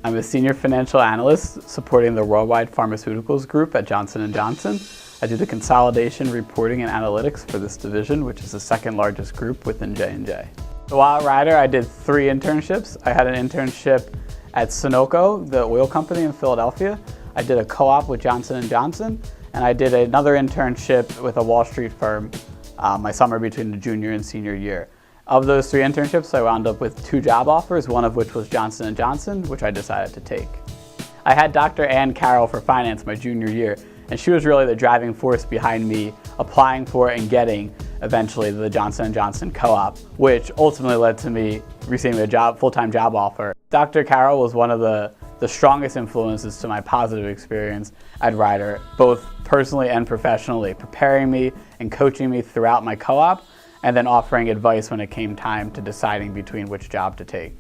I'm a senior financial analyst supporting the Worldwide Pharmaceuticals Group at Johnson & Johnson. I do the consolidation, reporting, and analytics for this division, which is the second largest group within J&J. So while at Ryder, I did 3 internships. I had an internship at Sunoco, the oil company in Philadelphia. I did a co-op with Johnson & Johnson, and I did another internship with a Wall Street firm my summer between the junior and senior year. Of those 3 internships, I wound up with 2 job offers, one of which was Johnson & Johnson, which I decided to take. I had Dr. Ann Carroll for finance my junior year, and she was really the driving force behind me applying for and getting eventually the Johnson & Johnson co-op, which ultimately led to me receiving a full-time job offer. Dr. Carroll was one of the strongest influences to my positive experience at Ryder, both personally and professionally, preparing me and coaching me throughout my co-op, and then offering advice when it came time to deciding between which job to take.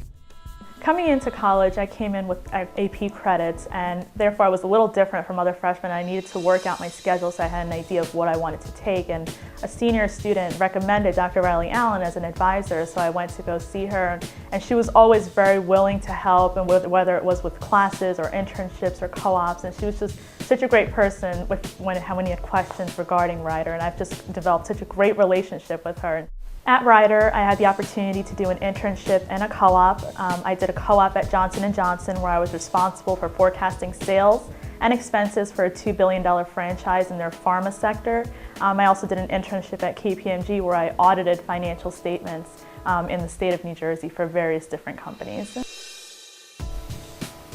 Coming into college, I came in with AP credits, and therefore I was a little different from other freshmen. I needed to work out my schedule so I had an idea of what I wanted to take, and a senior student recommended Dr. Riley Allen as an advisor, so I went to go see her, and she was always very willing to help, and whether it was with classes or internships or co-ops, and she was just such a great person when you had questions regarding Ryder, and I've just developed such a great relationship with her. At Ryder, I had the opportunity to do an internship and a co-op. I did a co-op at Johnson & Johnson where I was responsible for forecasting sales and expenses for a $2 billion franchise in their pharma sector. I also did an internship at KPMG where I audited financial statements in the state of New Jersey for various different companies.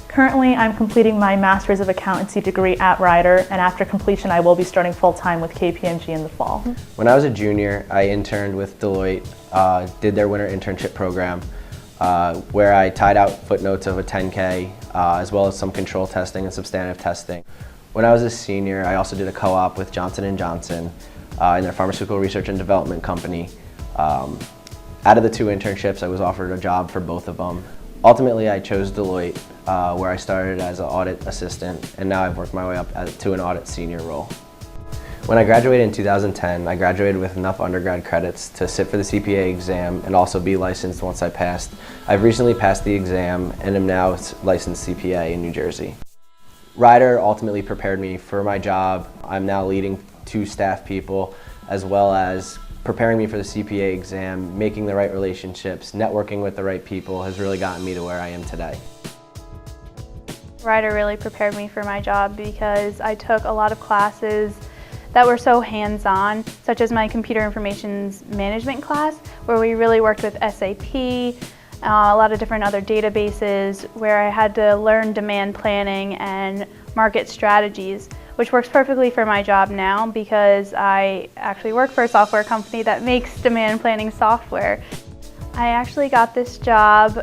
Currently, I'm completing my Master's of Accountancy degree at Ryder, and after completion, I will be starting full-time with KPMG in the fall. When I was a junior, I interned with Deloitte, did their winter internship program, where I tied out footnotes of a 10K, as well as some control testing and substantive testing. When I was a senior, I also did a co-op with Johnson & Johnson in their pharmaceutical research and development company. Out of the 2 internships, I was offered a job for both of them. Ultimately, I chose Deloitte, where I started as an audit assistant, and now I've worked my way up to an audit senior role. When I graduated in 2010, I graduated with enough undergrad credits to sit for the CPA exam and also be licensed once I passed. I've recently passed the exam and am now licensed CPA in New Jersey. Ryder ultimately prepared me for my job. I'm now leading 2 staff people, as well as preparing me for the CPA exam, making the right relationships, networking with the right people has really gotten me to where I am today. Ryder really prepared me for my job because I took a lot of classes that were so hands-on, such as my Computer Information Management class, where we really worked with SAP, a lot of different other databases, where I had to learn demand planning and market strategies, which works perfectly for my job now because I actually work for a software company that makes demand planning software. I actually got this job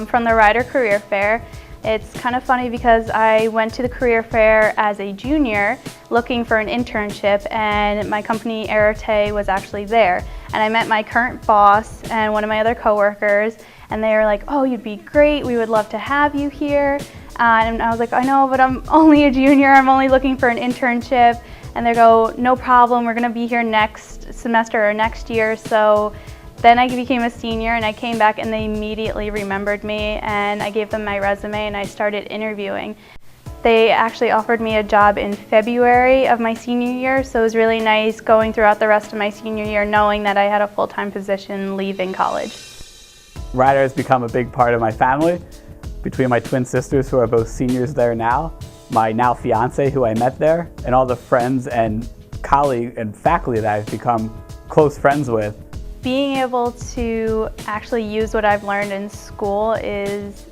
from the Ryder Career Fair. It's kind of funny because I went to the career fair as a junior looking for an internship, and my company Arete was actually there. And I met my current boss and one of my other coworkers, and they were like, "Oh, you'd be great, we would love to have you here." And I was like, "I know, but I'm only a junior, I'm only looking for an internship." And they go, "No problem, we're gonna be here next semester or next year." So then I became a senior and I came back and they immediately remembered me, and I gave them my resume and I started interviewing. They actually offered me a job in February of my senior year, so it was really nice going throughout the rest of my senior year knowing that I had a full-time position leaving college. Ryder has become a big part of my family. Between my twin sisters, who are both seniors there now, my now fiance, who I met there, and all the friends and colleagues and faculty that I've become close friends with. Being able to actually use what I've learned in school is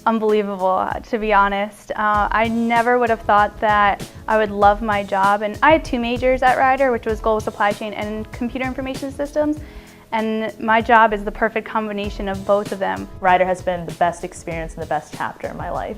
unbelievable, to be honest. I never would have thought that I would love my job, and I had 2 majors at Ryder, which was global supply chain and computer information systems, and my job is the perfect combination of both of them. Ryder has been the best experience and the best chapter in my life.